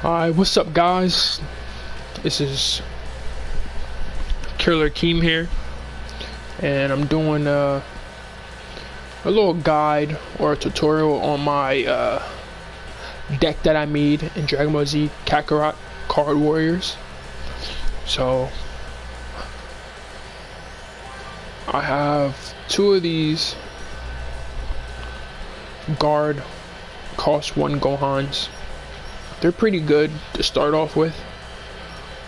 Hi, what's up guys? This is Killer-keem here, and I'm doing a little guide or a tutorial on my deck that I made in Dragon Ball Z Kakarot Card Warriors. So I have two of these guard cost 1 Gohans. They're pretty good to start off with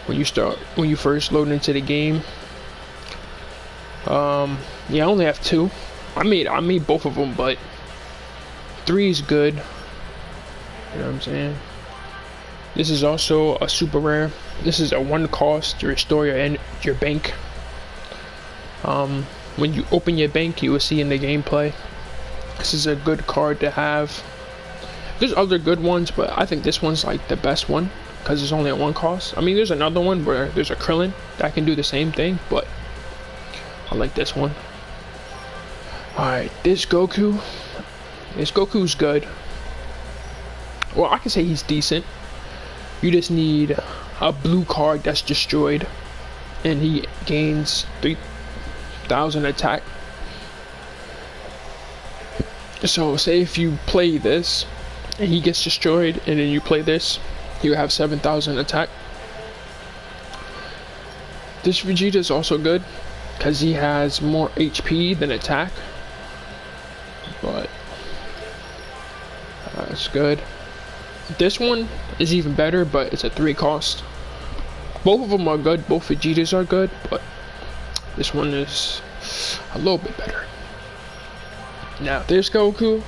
when you first load into the game. Yeah, I only have 2. I made both of them, but 3 is good. You know what I'm saying? This is also a super rare. This is a 1 cost to restore your bank. When you open your bank, you will see in the gameplay. This is a good card to have. There's other good ones, but I think this one's like the best one because it's only at 1 cost. I mean, there's another one where there's a Krillin that can do the same thing, but I like this one. Alright, this Goku's good. Well, I can say he's decent. You just need a blue card that's destroyed, and he gains 3,000 attack. So say if you play this and he gets destroyed, and then you play this, you have 7,000 attack. This Vegeta is also good because he has more HP than attack, but it's good. This one is even better, but it's a 3 cost. Both of them are good, both Vegetas are good, but this one is a little bit better. Now this Goku,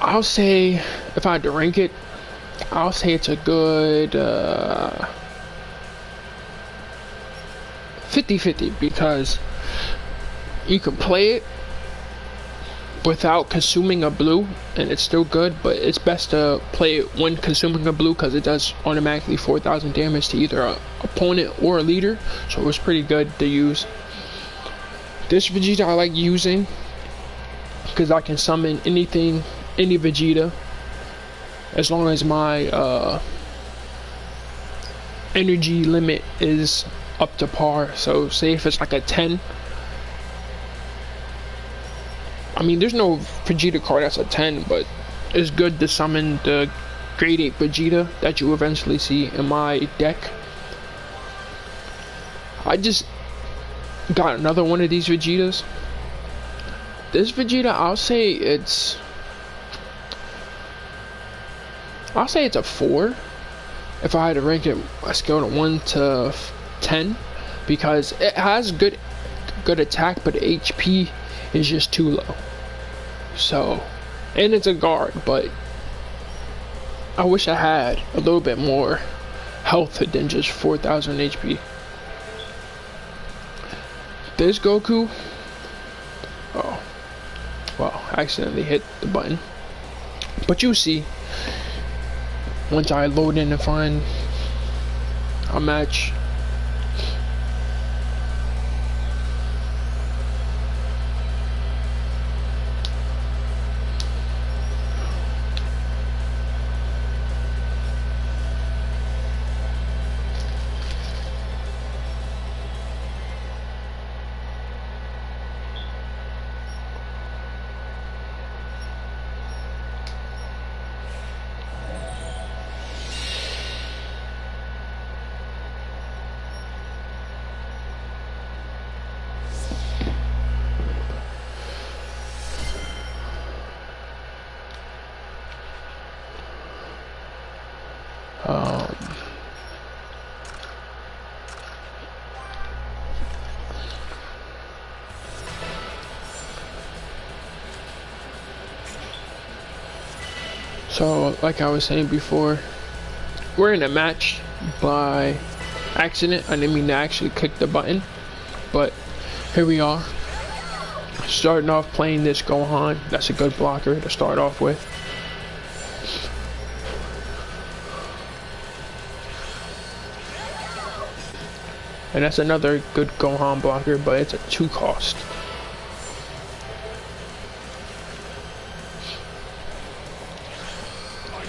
I'll say, if I had to rank it, I'll say it's a good 50-50 because you can play it without consuming a blue and it's still good, but it's best to play it when consuming a blue because it does automatically 4,000 damage to either an opponent or a leader, so it's pretty good to use. This Vegeta I like using because I can summon any Vegeta as long as my energy limit is up to par. So say if it's like a 10, I mean there's no Vegeta card that's a 10, but it's good to summon the grade 8 Vegeta that you eventually see in my deck. I just got another one of these Vegetas. This Vegeta, I'll say it's a 4 if I had to rank it a scale of 1 to 10 because it has good attack, but HP is just too low. So, and it's a guard, but I wish I had a little bit more health than just 4,000 HP. This Goku, oh well, I accidentally hit the button, but you see once I load in and find a match. So like I was saying before, we're in a match by accident. I didn't mean to actually click the button, but here we are, starting off playing this Gohan. That's a good blocker to start off with. And that's another good Gohan blocker, but it's a 2 cost.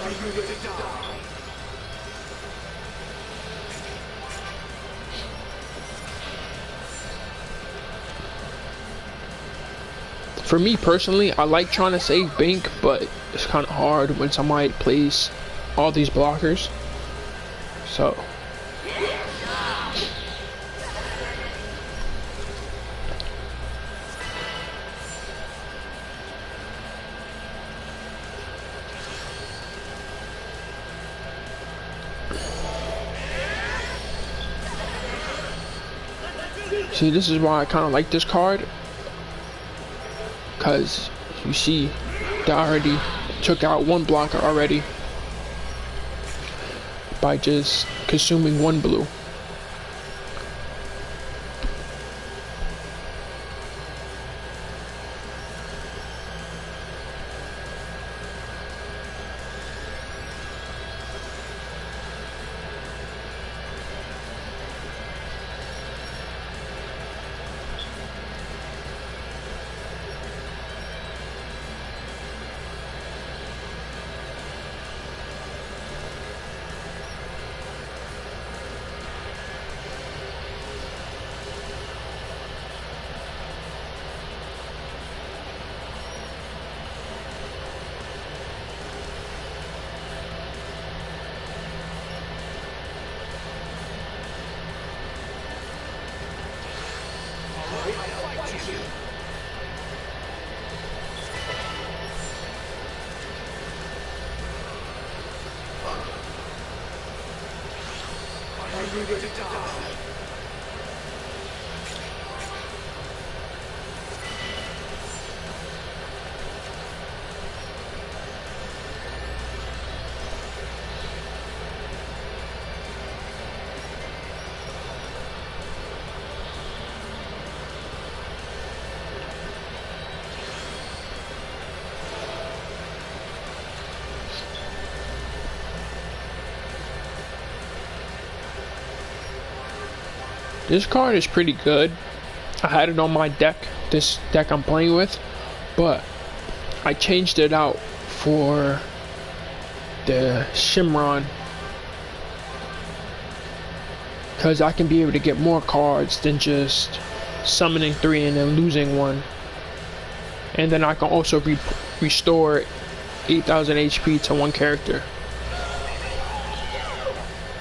Are you ready to die? For me personally, I like trying to save bank, but it's kind of hard when somebody plays all these blockers. So see, this is why I kind of like this card, because you see they already took out one blocker already by just consuming one blue. This card is pretty good. I had it on my deck, this deck I'm playing with, but I changed it out for the Shimron, because I can be able to get more cards than just summoning 3 and then losing 1. And then I can also restore 8,000 HP to 1 character.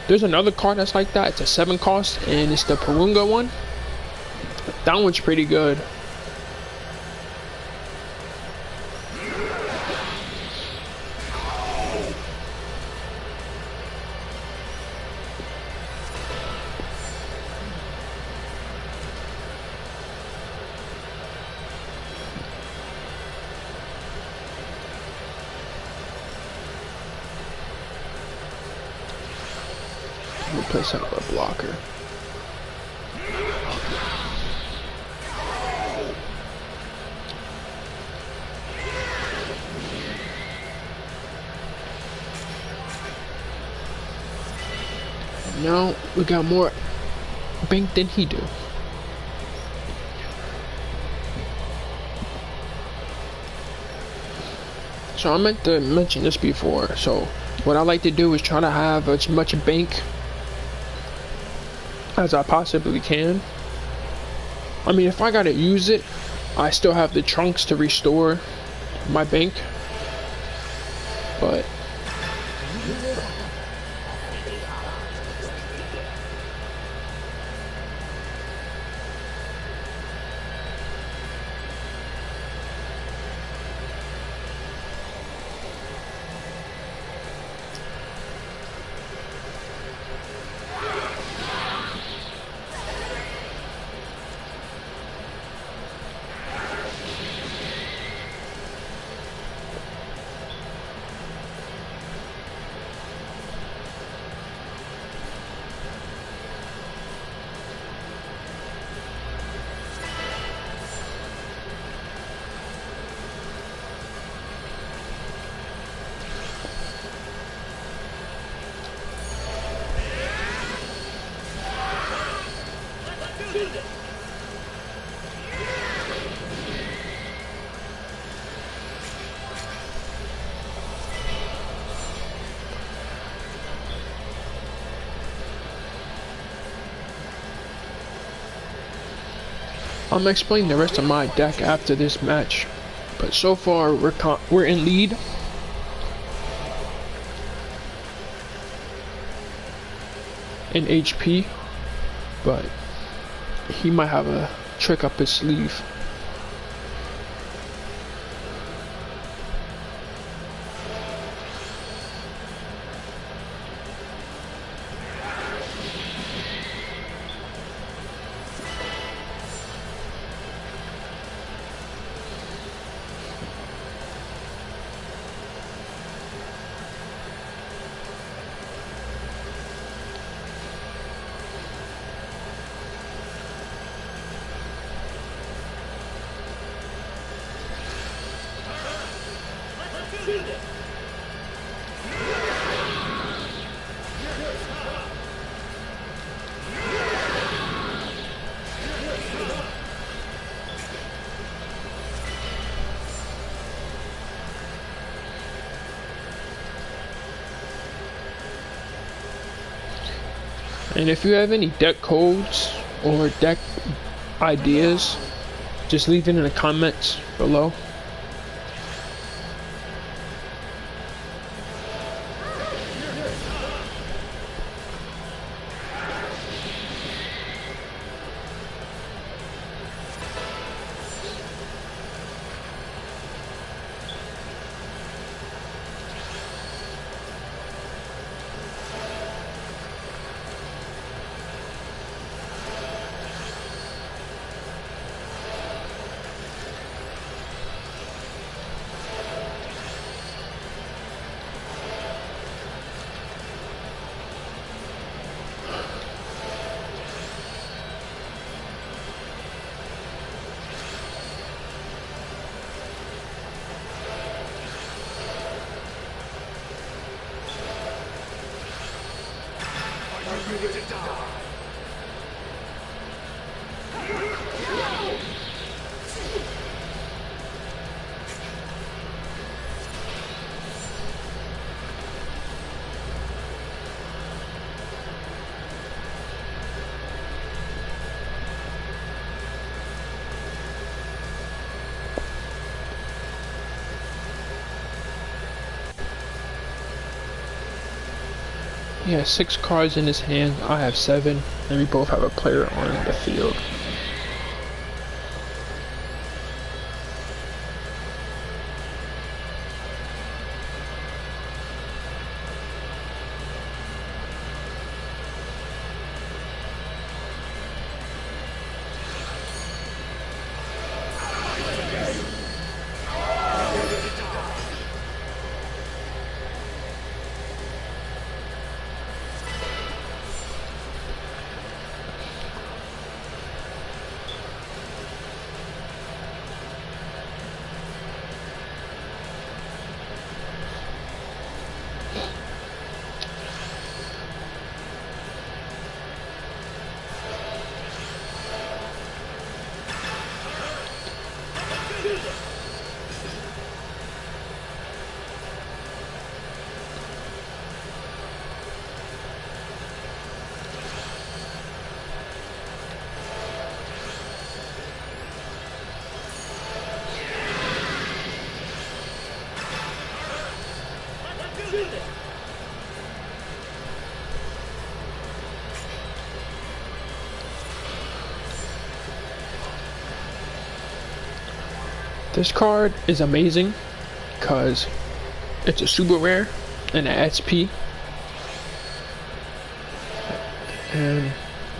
There's another card that's like that. It's a 7 cost, and it's the Purunga one. That one's pretty good. Replace another blocker. Now we got more bank than he do. So I meant to mention this before. So what I like to do is try to have as much bank as I possibly can. I mean, if I gotta use it, I still have the trunks to restore my bank, but I'm gonna explain the rest of my deck after this match. But so far we're in lead. In HP, but he might have a trick up his sleeve. And if you have any deck codes or deck ideas, just leave it in the comments below. He has 6 cards in his hand, I have 7, and we both have a player on the field. This card is amazing because it's a super rare and an SP. And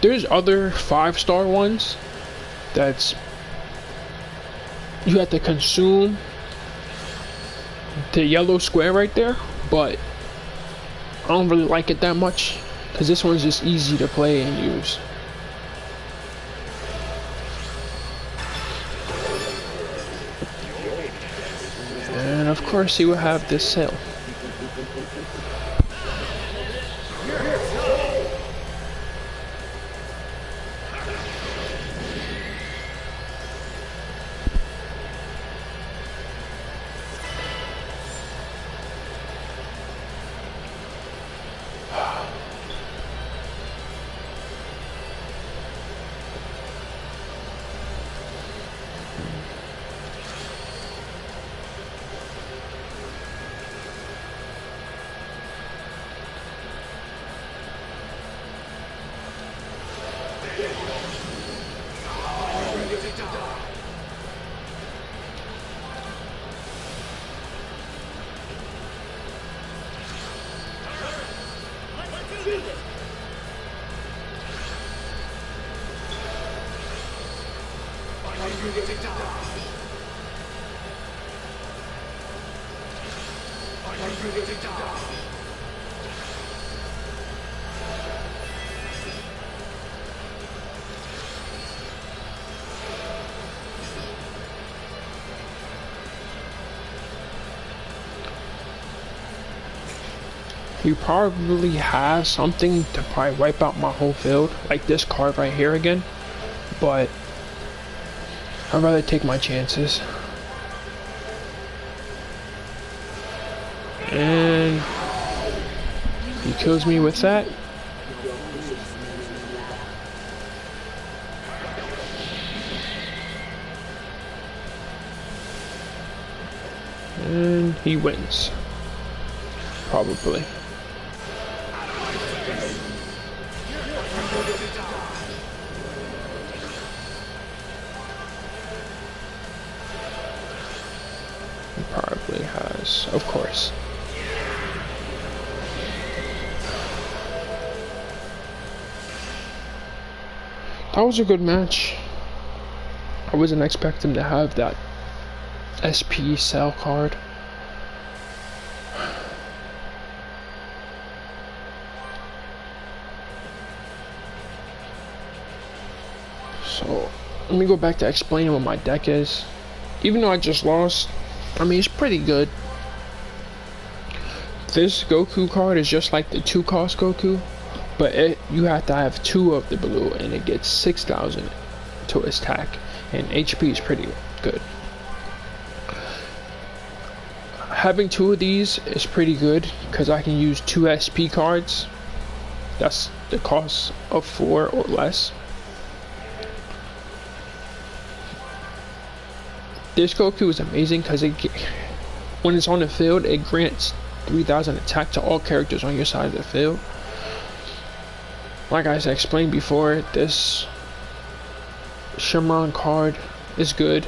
there's other 5-star ones that's you have to consume the yellow square right there, but I don't really like it that much because this one's just easy to play and use. And of course he will have this sale. He probably has something to probably wipe out my whole field, like this card right here again, but I'd rather take my chances. And he kills me with that. And he wins. Probably. He probably has, of course. That was a good match. I wasn't expecting to have that SP cell card. So, let me go back to explaining what my deck is. Even though I just lost, I mean, it's pretty good. This Goku card is just like the 2-cost Goku, but you have to have 2 of the blue, and it gets 6,000 to attack, and HP is pretty good. Having 2 of these is pretty good, because I can use 2 SP cards. That's the cost of 4 or less. This Goku is amazing because when it's on the field, it grants 3,000 attack to all characters on your side of the field. Like I explained before, this Shenron card is good.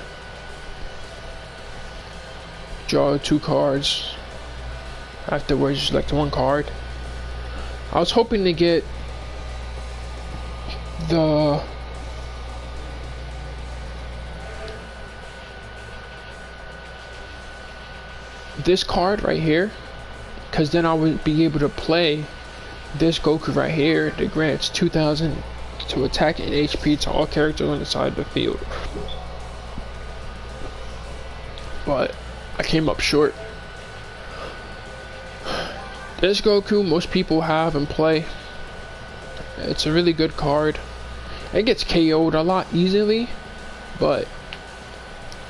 Draw 2 cards. Afterwards, you select 1 card. I was hoping to get this card right here, because then I would be able to play this Goku right here that grants 2,000 to attack and HP to all characters on the side of the field. But I came up short. This Goku most people have and play. It's a really good card. It gets KO'd a lot easily, but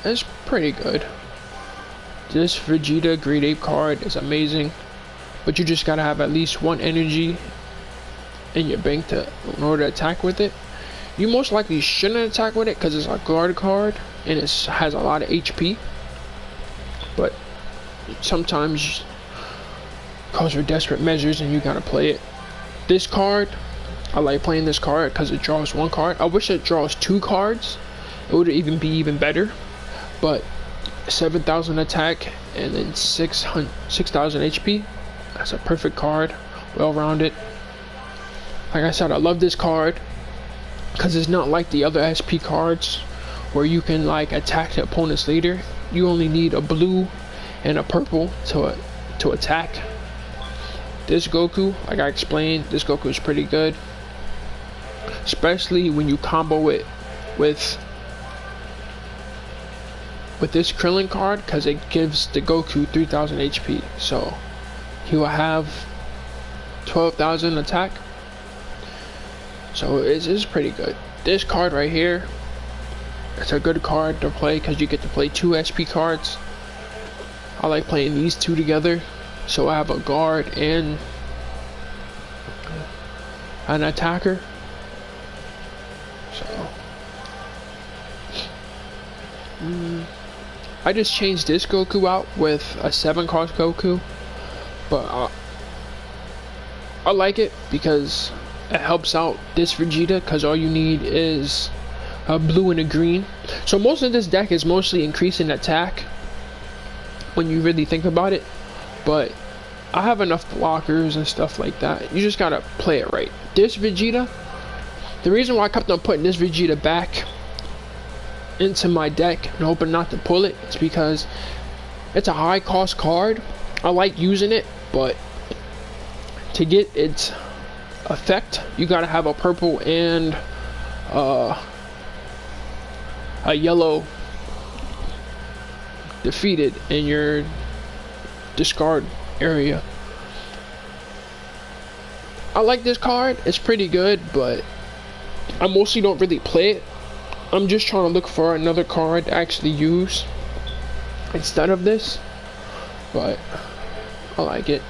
it's pretty good. This Vegeta Great Ape card is amazing, but you just gotta have at least 1 energy in your bank in order to attack with it. You most likely shouldn't attack with it because it's a guard card and it has a lot of HP, but sometimes calls for desperate measures and you gotta play it. This card, I like playing this card because it draws 1 card. I wish it draws 2 cards. It would even be even better, but 7,000 attack and then 6,000 HP. That's a perfect card, well rounded. Like I said, I love this card because it's not like the other SP cards where you can like attack the opponent's leader. You only need a blue and a purple to attack. This Goku, like I explained, this Goku is pretty good, especially when you combo it with this Krillin card, because it gives the Goku 3,000 HP, so he will have 12,000 attack. So it's pretty good. This card right here, it's a good card to play because you get to play 2 SP cards. I like playing these 2 together, so I have a guard and an attacker. So I just changed this Goku out with a 7-cost Goku, but I like it because it helps out this Vegeta, because all you need is a blue and a green. So most of this deck is mostly increasing attack when you really think about it, but I have enough blockers and stuff like that. You just gotta play it right. This Vegeta, the reason why I kept on putting this Vegeta back into my deck and hoping not to pull it. It's because it's a high cost card. I like using it, but to get its effect, you gotta have a purple and a yellow defeated in your discard area. I like this card. It's pretty good, but I mostly don't really play it. I'm just trying to look for another card to actually use instead of this, but I like it.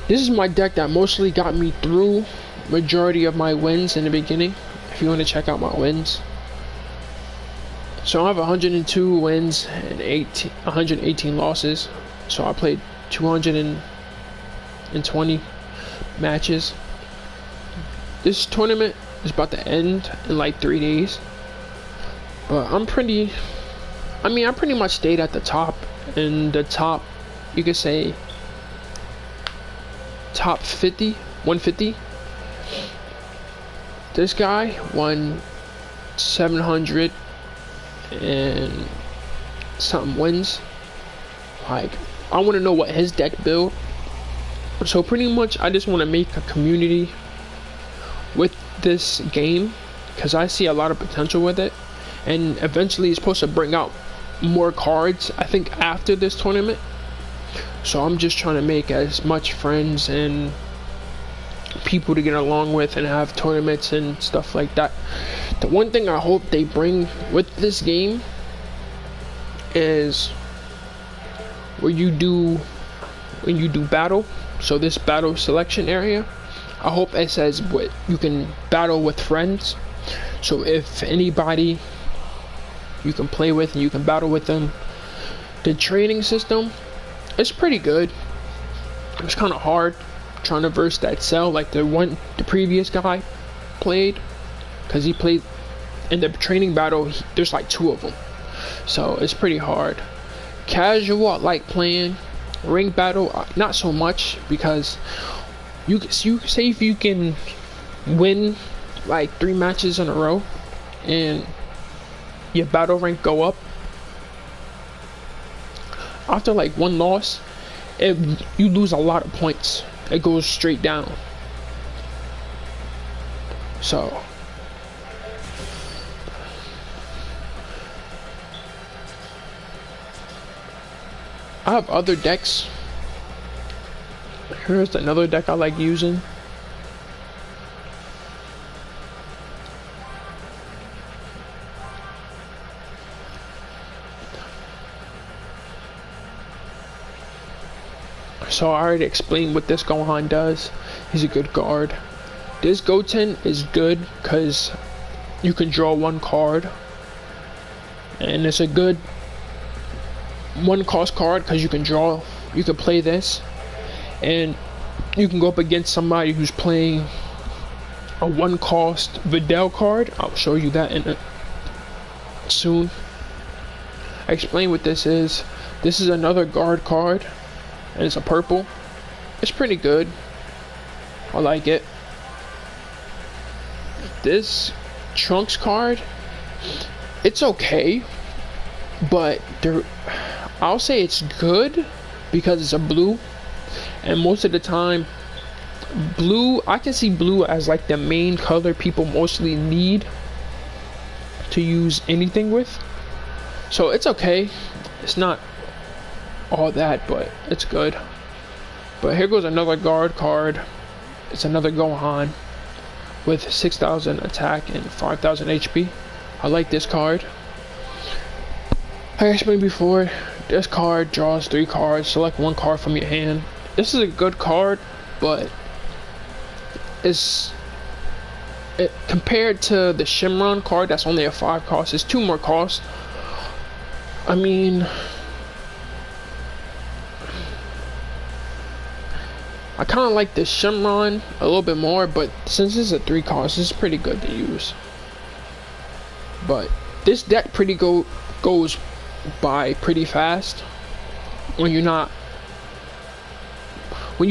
This is my deck that mostly got me through majority of my wins in the beginning, if you want to check out my wins. So I have 102 wins and 118 losses. So I played 220 matches. This tournament is about to end in like 3 days. But I pretty much stayed at the top. In the top, you could say top 50, 150. This guy won 700 and something wins. Like, I want to know what his deck build. So pretty much I just want to make a community with this game, because I see a lot of potential with it, and eventually it's supposed to bring out more cards, I think, after this tournament. So I'm just trying to make as much friends and people to get along with and have tournaments and stuff like that. The one thing I hope they bring with this game is when you do battle, so this battle selection area, I hope it says what you can battle with friends. So if anybody you can play with and you can battle with them. The training system is pretty good. It's kind of hard trying to verse that cell like the previous guy played, because he played in the training battle. There's like 2 of them, so it's pretty hard. Casual, I like playing. Ring battle, not so much, because you say if you can win like 3 matches in a row and your battle rank go up, after like 1 loss, you lose a lot of points. It goes straight down. So I have other decks. Here's another deck I like using. So I already explained what this Gohan does. He's a good guard. This Goten is good because you can draw 1 card, and it's a good 1 cost card because you can play this, and you can go up against somebody who's playing a 1 cost Videl card. I'll show you that soon. I explain what this is. This is another guard card, and it's a purple. It's pretty good. I like it. This Trunks card, it's okay, but I'll say it's good because it's a blue, and most of the time blue, I can see blue as like the main color people mostly need to use anything with. So it's okay. It's not all that, but it's good. But here goes another guard card. It's another Gohan with 6,000 attack and 5,000 HP. I like this card. Like I explained before, this card draws 3 cards. Select 1 card from your hand. This is a good card, but compared to the Shenron card that's only a 5 cost, it's 2 more cost. I mean, I kind of like the Shenron a little bit more, but since it's a 3 cost, it's pretty good to use. But this deck goes by pretty fast when you're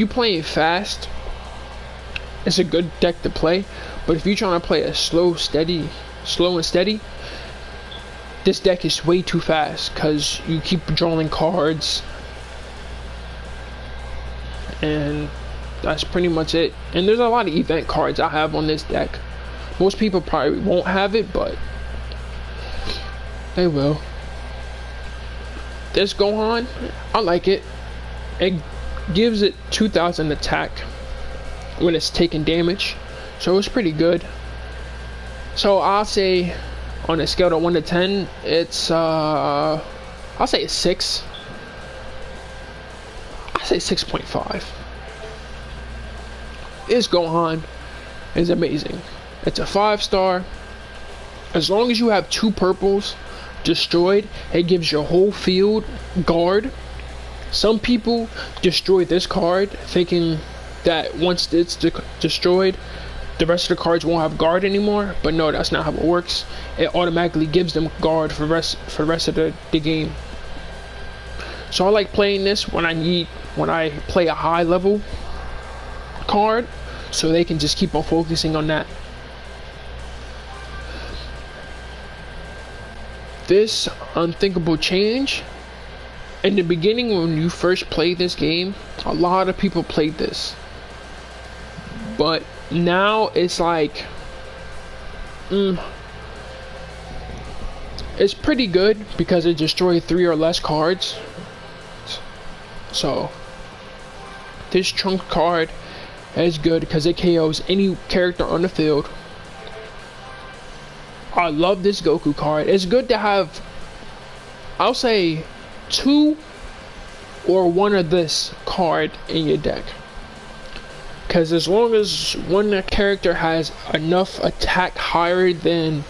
playing fast. It's a good deck to play, but if you're trying to play a slow and steady, this deck is way too fast because you keep drawing cards, and that's pretty much it. And there's a lot of event cards I have on this deck. Most people probably won't have it, but they will. This Gohan, I like it. It gives it 2000 attack when it's taking damage, so it's pretty good. So I'll say on a scale of 1 to 10, it's I'll say it's 6. I say 6.5. This Gohan is amazing. It's a 5-star. As long as you have 2 purples destroyed, it gives your whole field guard. Some people destroy this card thinking that once it's destroyed, the rest of the cards won't have guard anymore, but no, that's not how it works. It automatically gives them guard for the rest of the game. So I like playing this when I play a high level card, so they can just keep on focusing on that. This unthinkable change, in the beginning when you first play this game, a lot of people played this, but now it's like it's pretty good because it destroys 3 or less cards. So this trunk card is good because it KOs any character on the field. I love this Goku card. It's good to have, I'll say, 2 or 1 of this card in your deck, because as long as one character has enough attack higher than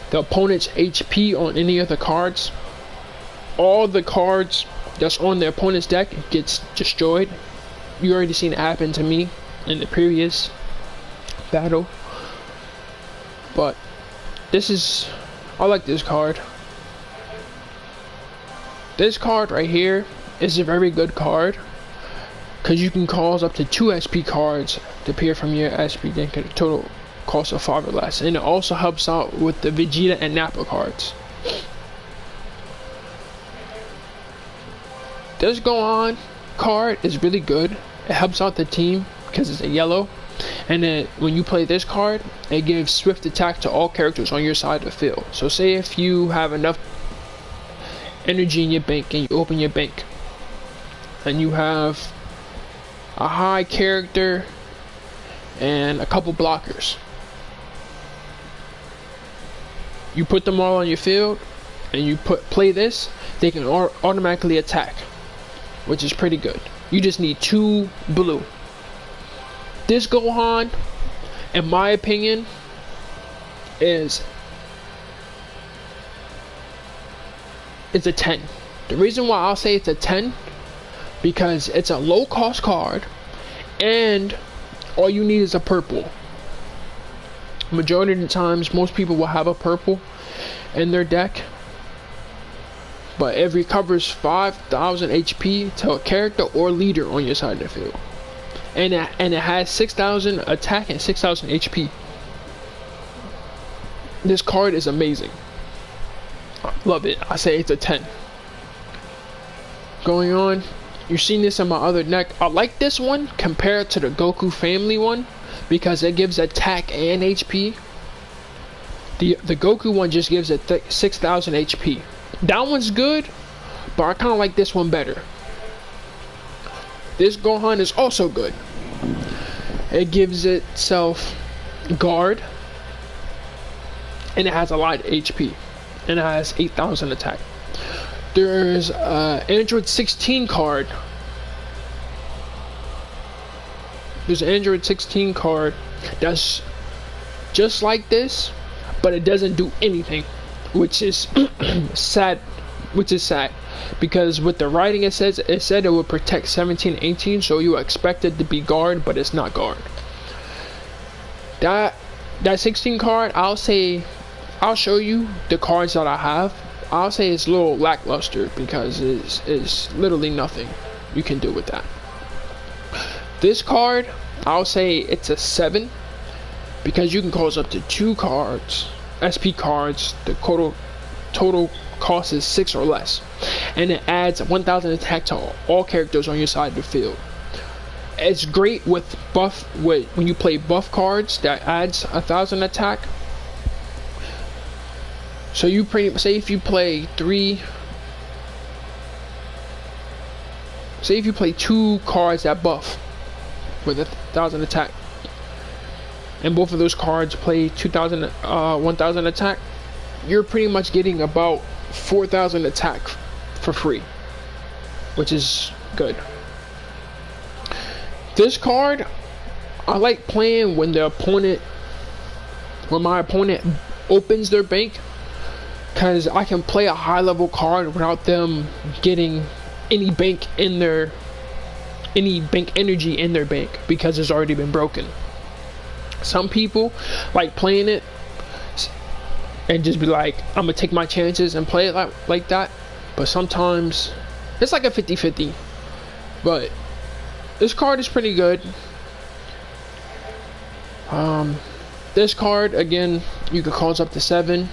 the opponent's HP on any of the cards, all the cards that's on the opponent's deck gets destroyed. You already seen it happen to me in the previous battle, but I like this card. This card right here is a very good card because you can cause up to 2 SP cards to appear from your SP deck at a total cost of 5 or less, and it also helps out with the Vegeta and Nappa cards. This Gohan card is really good. It helps out the team because it's a yellow, and then when you play this card, it gives swift attack to all characters on your side of the field. So say if you have enough energy in your bank and you open your bank and you have a high character and a couple blockers, you put them all on your field and you play this, they can automatically attack, which is pretty good. You just need 2 blue. This Gohan, in my opinion, it's a 10. The reason why I'll say it's a 10, because it's a low cost card and all you need is a purple. Majority of the times most people will have a purple in their deck, but it recovers 5,000 HP to a character or leader on your side of the field, and it has 6,000 attack and 6,000 HP. This card is amazing. I love it. I say it's a 10. Going on, you've seen this in my other deck. I like this one compared to the Goku family one because it gives attack and HP. The Goku one just gives it 6,000 HP. That one's good, but I kind of like this one better. This Gohan is also good. It gives itself guard, and it has a lot of HP, and it has 8,000 attack. There's Android 16 card. There's an Android 16 card that's just like this, but it doesn't do anything, which is sad. Because with the writing it said it would protect 17 and 18, so you expect it to be guard, but it's not guard. That 16 card, I'll show you the cards that I have. I'll say it's a little lackluster because it's literally nothing you can do with that. This card, I'll say it's a 7 because you can cause up to 2 cards, SP cards, the total cost is 6 or less, and it adds 1000 attack to all characters on your side of the field. It's great with when you play buff cards that adds 1000 attack. So you say if you play say if you play 2 cards that buff with 1000 attack, and both of those cards play 1000 attack, you're pretty much getting about 4000 attack for free, which is good. This card I like playing when my opponent opens their bank, because I can play a high level card without them getting any bank energy in their bank, because it's already been broken. Some people like playing it and just be like, I'm gonna take my chances and play it like that, but sometimes it's like a 50-50. But this card is pretty good. This card, again, you can cause up to 7,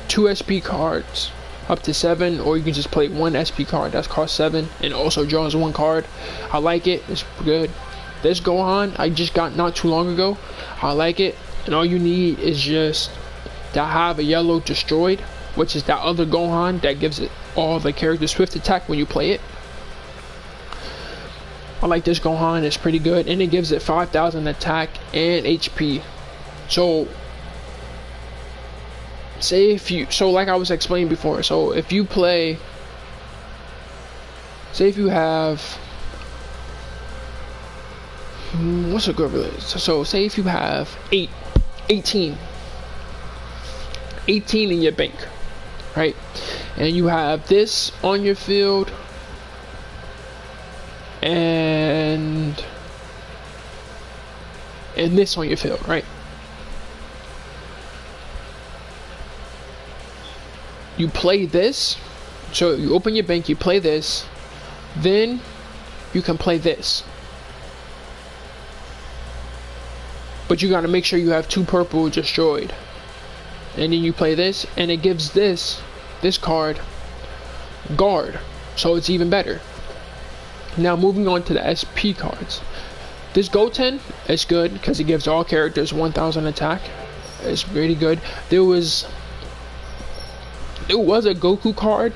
2 SP cards up to 7, or you can just play 1 SP card that's cost 7 and also draws 1 card. I like it. It's good. This Gohan I just got not too long ago. I like it, and all you need is just to have a yellow destroyed, which is that other Gohan that gives it all the characters swift attack when you play it. I like this Gohan. It's pretty good, and it gives it 5000 attack and HP. So like I was explaining before, so if you play, say if you have what's a good relate? So say if you have 18 in your bank, right, and you have this on your field and this on your field, right? You play this, so you open your bank, you play this, then you can play this. But you gotta make sure you have 2 purple destroyed. And then you play this, and it gives this card guard, so it's even better. Now moving on to the SP cards. This Goten is good because it gives all characters 1000 attack. It's really good. There was a Goku card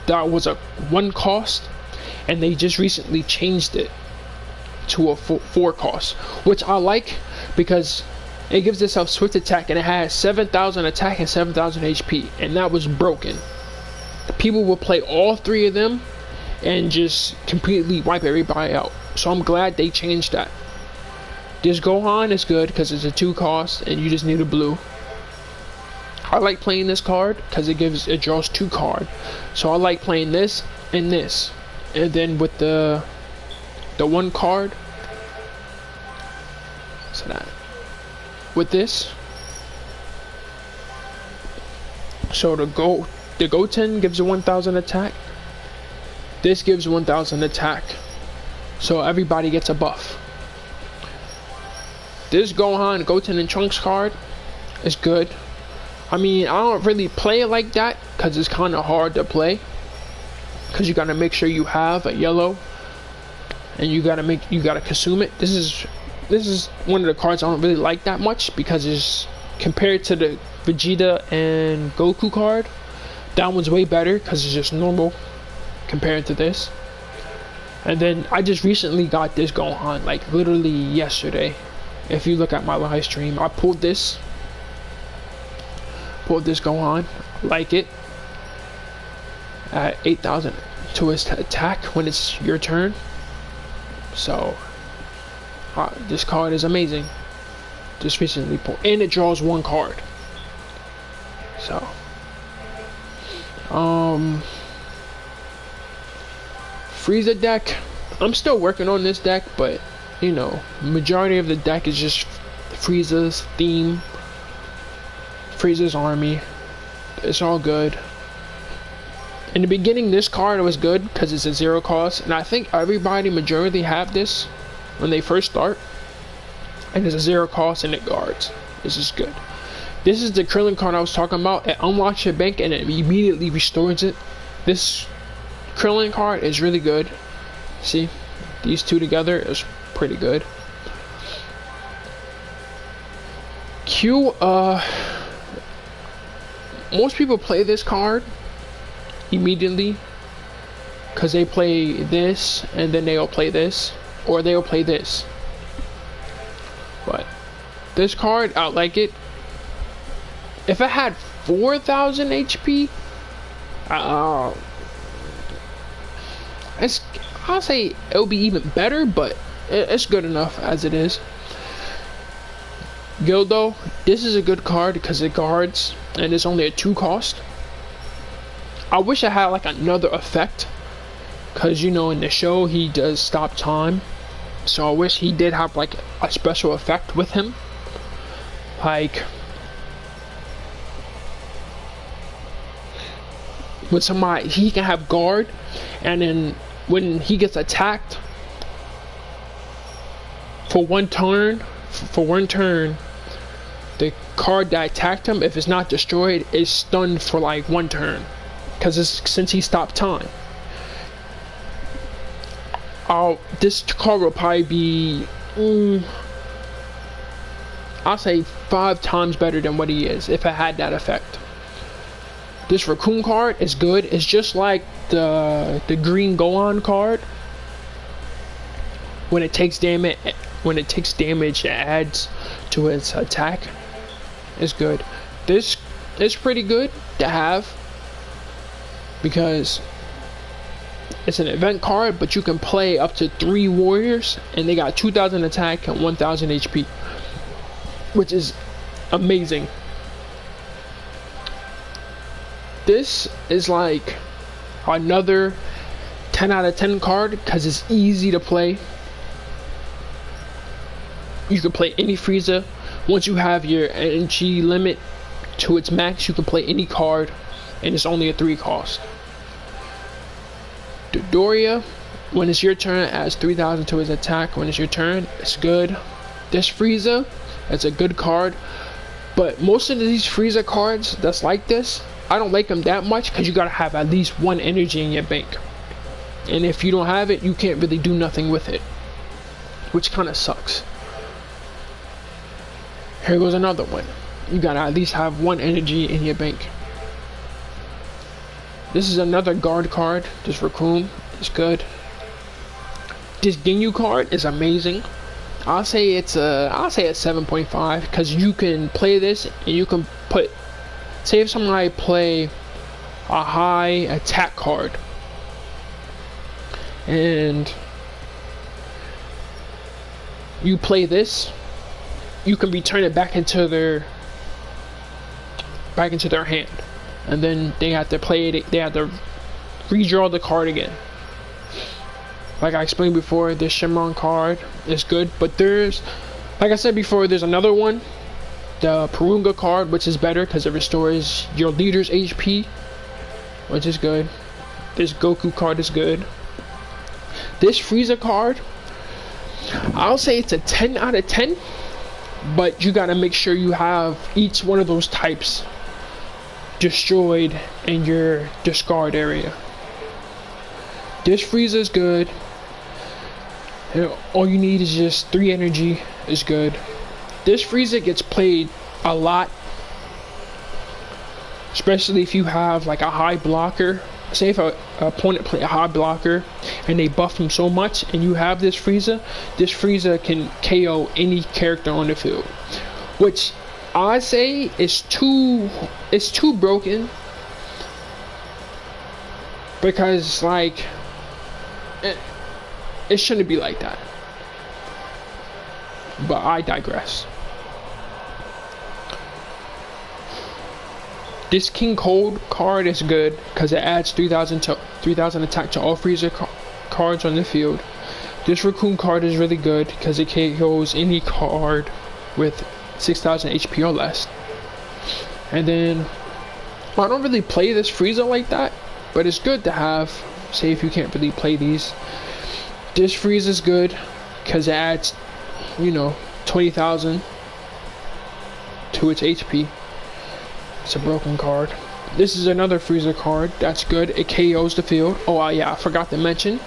that was a 1 cost, and they just recently changed it to a 4 cost, which I like because it gives itself swift attack, and it has 7000 attack and 7000 HP, and that was broken. People will play all 3 of them and just completely wipe everybody out. So I'm glad they changed that. This Gohan is good because it's a 2 cost and you just need a blue. I like playing this card because it draws 2 cards. So I like playing this, and then with the 1 card. So that with this. So the Goten gives a 1000 attack. This gives 1000 attack. So everybody gets a buff. This Goten and Trunks card is good. I mean, I don't really play it like that because it's kind of hard to play. Because you gotta make sure you have a yellow, and you gotta consume it. This is one of the cards I don't really like that much because it's compared to the Vegeta and Goku card. That one's way better because it's just normal compared to this. And then I just recently got this Gohan, like literally yesterday. If you look at my live stream, I pulled this Gohan, like it, at 8000 to his attack when it's your turn. So this card is amazing. Just recently pulled, and it draws 1 card. So Frieza deck, I'm still working on this deck, but you know, majority of the deck is just Frieza's theme, Frieza's army. It's all good. In the beginning, this card was good because it's a 0 cost, and I think majority have this when they first start, and it's a 0 cost and it guards. This is good. This is the curling card I was talking about. It unlocks your bank and it immediately restores it. This curling card is really good. See, these two together is pretty good. Most people play this card immediately because they play this and then they'll play this, or they'll play this. But this card, I like it. If it had 4,000 HP, I'll say it'll be even better, but it's good enough as it is. Gildo, this is a good card because it guards and it's only a 2 cost. I wish I had like another effect, because you know in the show he does stop time, so I wish he did have like a special effect with him, like with somebody he can have guard, and then when he gets attacked for one turn, the card that attacked him, if it's not destroyed, is stunned for like 1 turn, because since he stopped time. This card will probably be I'll say 5 times better than what he is if it had that effect. This raccoon card is good. It's just like the green Gohan card. When it takes damage, it adds to its attack. It's good. This is pretty good to have because it's an event card, but you can play up to 3 warriors and they got 2,000 attack and 1,000 HP, which is amazing. This is like another 10 out of 10 card because it's easy to play. You can play any Frieza. Once you have your energy limit to its max, you can play any card, and it's only a 3 cost. Dodoria, when it's your turn, adds 3,000 to his attack. When it's your turn, it's good. This Frieza, it's a good card, but most of these Frieza cards that's like this, I don't like them that much because you gotta have at least 1 energy in your bank, and if you don't have it, you can't really do nothing with it, which kind of sucks. Here goes another one. You gotta at least have 1 energy in your bank. This is another guard card. This raccoon is good. This Ginyu card is amazing. I'll say it's a 7.5 because you can play this and you can put, say if somebody play a high attack card and you play this, you can return it back into their hand, and then they have to play it. They have to redraw the card again. Like I explained before, this Shenron card is good, but there's, like I said before, there's another one, the Purunga card, which is better because it restores your leader's HP, which is good. This Goku card is good. This Frieza card, I'll say it's a 10 out of 10, but you gotta make sure you have each one of those types destroyed in your discard area. This Frieza is good. All you need is just 3 energy is good. This Frieza gets played a lot, especially if you have like a high blocker. Say if an opponent play a high blocker and they buff him so much and you have this Frieza can KO any character on the field, which I say is too broken, because like it shouldn't be like that, but I digress. This King Cold card is good because it adds 3,000 attack to all Frieza cards on the field. This Raccoon card is really good because it KOs any card with 6,000 HP or less. And then I don't really play this Frieza like that, but it's good to have, say if you can't really play these. This Frieza is good because it adds, 20,000 to its HP. It's a broken card. This is another Frieza card. That's good. It KOs the field. Oh yeah, I forgot to mention.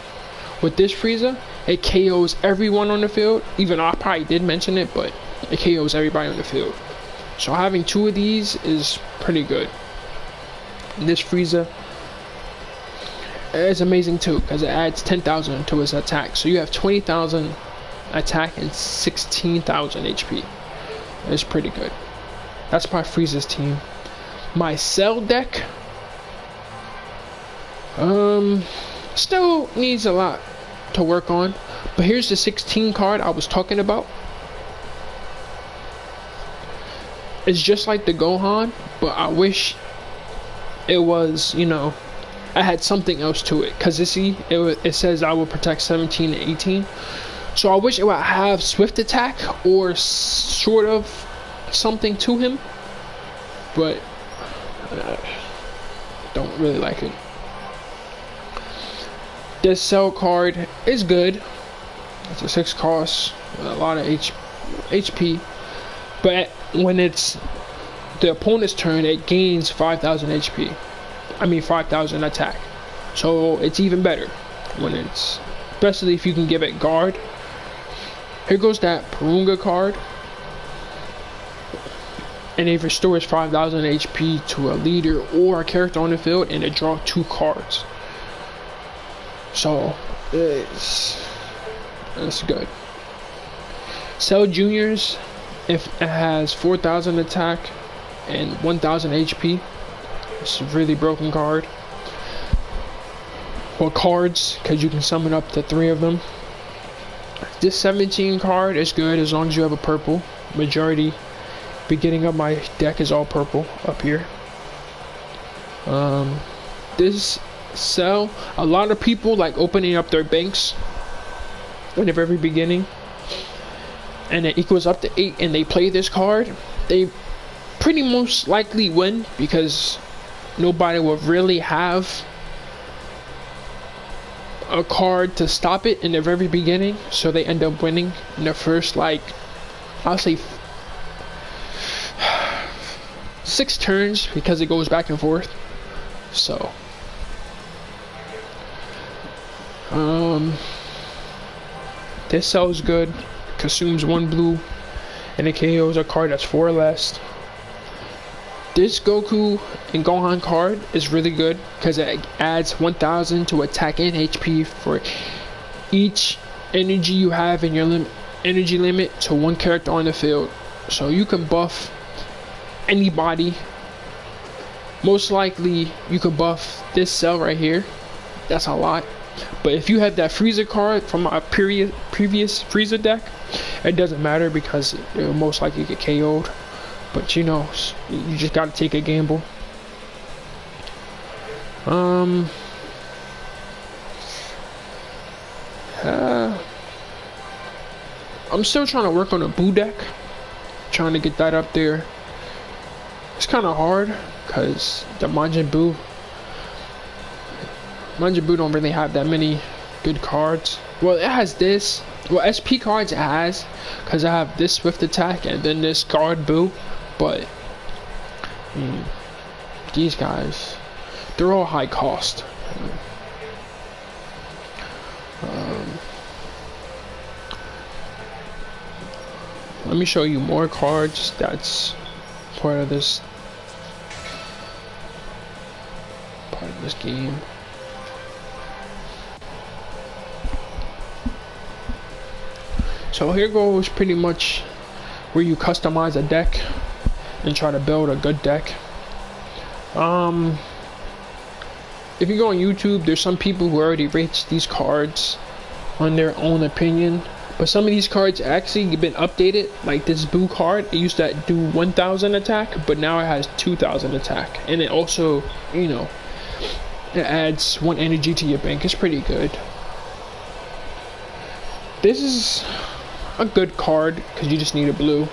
With this Frieza, it KOs everyone on the field. Even I probably did mention it, but it KOs everybody on the field. So having 2 of these is pretty good. And this Frieza is amazing too, because it adds 10,000 to his attack. So you have 20,000 attack and 16,000 HP. It's pretty good. That's my Frieza's team. My Cell deck still needs a lot to work on, but here's the 16 card I was talking about. It's just like the Gohan, but I wish it was, you know, I had something else to it, because it says I will protect 17 and 18. So I wish it would have swift attack or sort of something to him, but don't really like it. This Cell card is good. It's a 6 cost with a lot of HP, but when it's the opponent's turn, it gains 5,000 HP. I mean 5,000 attack. So it's even better when it's, especially if you can give it guard. Here goes that Purunga card, and it restores 5,000 HP to a leader or a character on the field, and it draws 2 cards. So it's good. Cell Juniors, if it has 4,000 attack and 1,000 HP, it's a really broken card. Or cards, because you can summon up to 3 of them. This 17 card is good as long as you have a purple. Beginning of my deck is all purple up here. This Cell, a lot of people like opening up their banks in the very beginning, and it equals up to 8, and they play this card. They pretty most likely win, because nobody will really have a card to stop it in the very beginning, so they end up winning in the first, like, I'll say 6 turns, because it goes back and forth. So this Cell is good. Consumes 1 blue, and it KOs a card that's 4 or less. This Goku and Gohan card is really good because it adds 1,000 to attack and HP for each energy you have in your energy limit to 1 character on the field. So you can buff anybody. Most likely you can buff this Cell right here. That's a lot. But if you have that Frieza card from my previous Frieza deck, it doesn't matter because it will most likely get KO'd. But you know, you just gotta take a gamble. I'm still trying to work on a Buu deck. Trying to get that up there. It's kind of hard because the Majin Buu don't really have that many good cards. Well, it has this. Well, SP cards it has, because I have this Swift Attack and then this Guard Buu. But these guys, they're all high cost. Let me show you more cards that's part of this game. So here goes pretty much where you customize a deck and try to build a good deck. If you go on YouTube, there's some people who already rate these cards on their own opinion, but some of these cards actually been updated. Like this Buu card, it used to do 1,000 attack, but now it has 2,000 attack, and it also, you know, it adds 1 energy to your bank. It's pretty good. This is a good card because you just need a blue.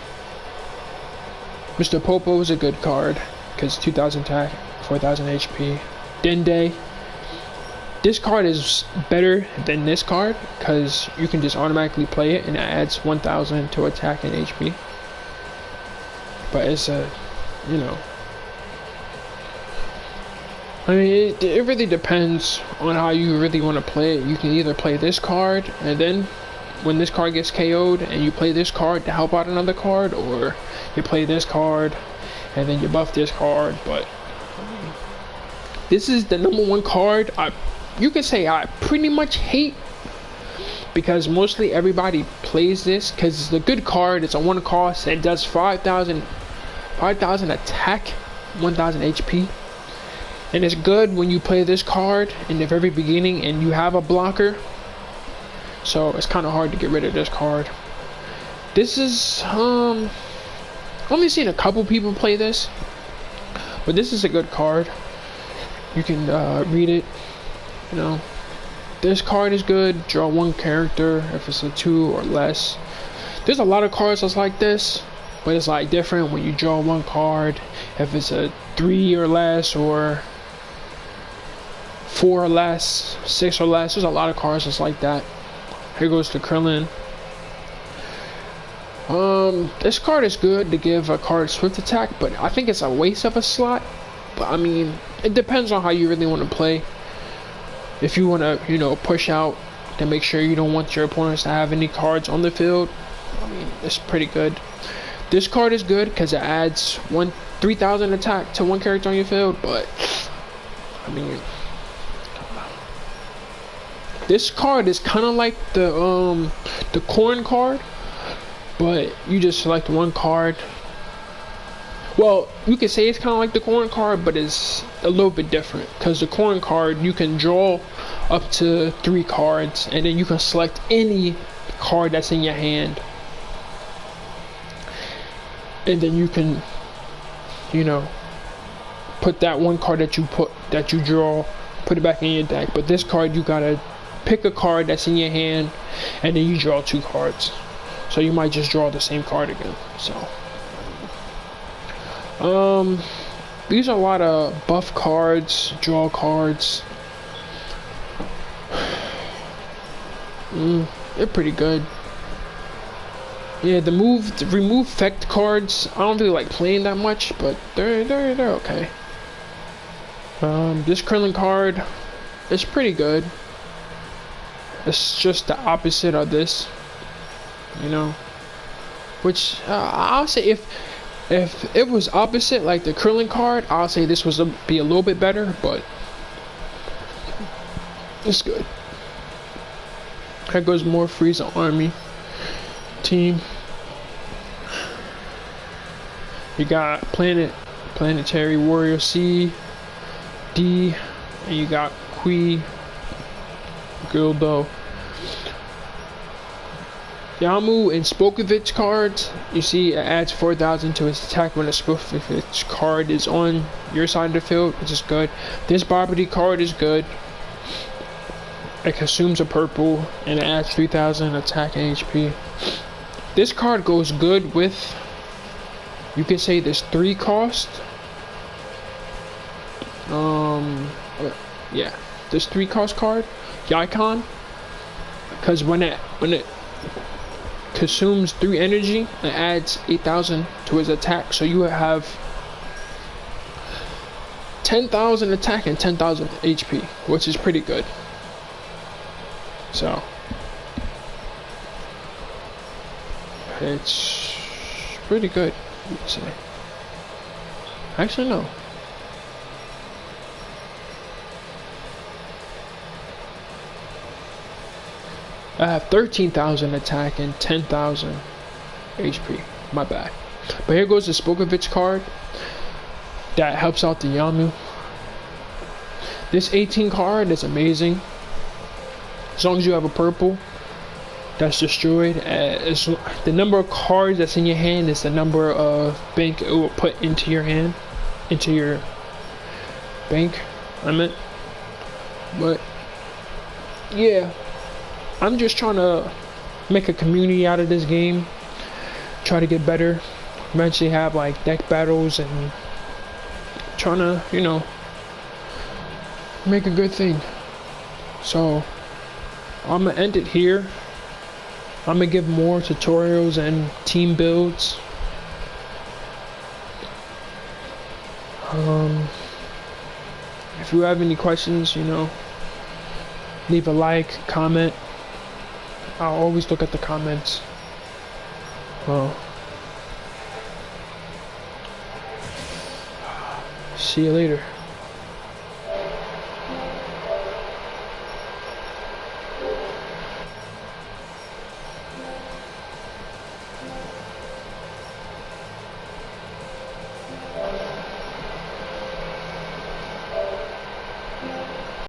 Mr. Popo is a good card because 2,000 attack, 4,000 HP. Dende, this card is better than this card because you can just automatically play it and it adds 1,000 to attack and HP. But it's a, you know, I mean, it really depends on how you really want to play it. You can either play this card, and then when this card gets KO'd, and you play this card to help out another card, or you play this card, and then you buff this card. But this is the #1 card you can say I pretty much hate, because mostly everybody plays this because it's a good card. It's a 1 cost. It does 5,000 attack, 1,000 HP. And it's good when you play this card in the very beginning and you have a blocker. So it's kind of hard to get rid of this card. This is only seen a couple people play this, but this is a good card. You can read it. You know, this card is good. Draw 1 character if it's a 2 or less. There's a lot of cards that's like this, but it's like different when you draw 1 card if it's a 3 or less, or 4 or less, 6 or less. There's a lot of cards that's like that. Here goes the Krillin. This card is good to give a card swift attack, but I think it's a waste of a slot. But I mean, it depends on how you really want to play. If you want to, you know, push out to make sure you don't want your opponents to have any cards on the field, I mean, it's pretty good. This card is good because it adds 3,000 attack to 1 character on your field, but I mean, this card is kind of like the corn card, but you just select 1 card. Well, you could say it's kind of like the corn card, but it's a little bit different, because the corn card you can draw up to 3 cards, and then you can select any card that's in your hand, and then you can, you know, put that 1 card that you draw, put it back in your deck. But this card, you gotta pick a card that's in your hand, and then you draw 2 cards. So you might just draw the same card again. So these are a lot of buff cards, draw cards. They're pretty good. Yeah, the remove effect cards, I don't really like playing that much, but they're okay. This Krillin card is pretty good. It's just the opposite of this, you know. Which I'll say, if it was opposite, like the Krillin card, I'll say this was be a little bit better, but it's good. Here goes more Frieza Army team. You got Planetary Warrior C, D, and you got Qui, Gildo. Yamu and Spokovich cards, you see it adds 4,000 to its attack when a Spokovich card is on your side of the field, which is good. This Barbary card is good. It consumes a purple and it adds 3,000 attack and HP. This card goes good with, you can say, this 3 cost. Yeah, this 3 cost card, Yikon, because when it consumes 3 energy, it adds 8,000 to his attack, so you have 10,000 attack and 10,000 HP, which is pretty good. So it's pretty good, you would say. Actually, no. I have 13,000 attack and 10,000 HP. My bad. But here goes the Spokovich card that helps out the Yamu. This 18 card is amazing. As long as you have a purple that's destroyed, the number of cards that's in your hand is the number of bank it will put into your hand, into your bank, I meant. But yeah, I'm just trying to make a community out of this game, try to get better, eventually have like deck battles, and trying to, you know, make a good thing. So I'm gonna end it here. I'm gonna give more tutorials and team builds. If you have any questions, you know, leave a like, comment. I'll always look at the comments. Well, see you later.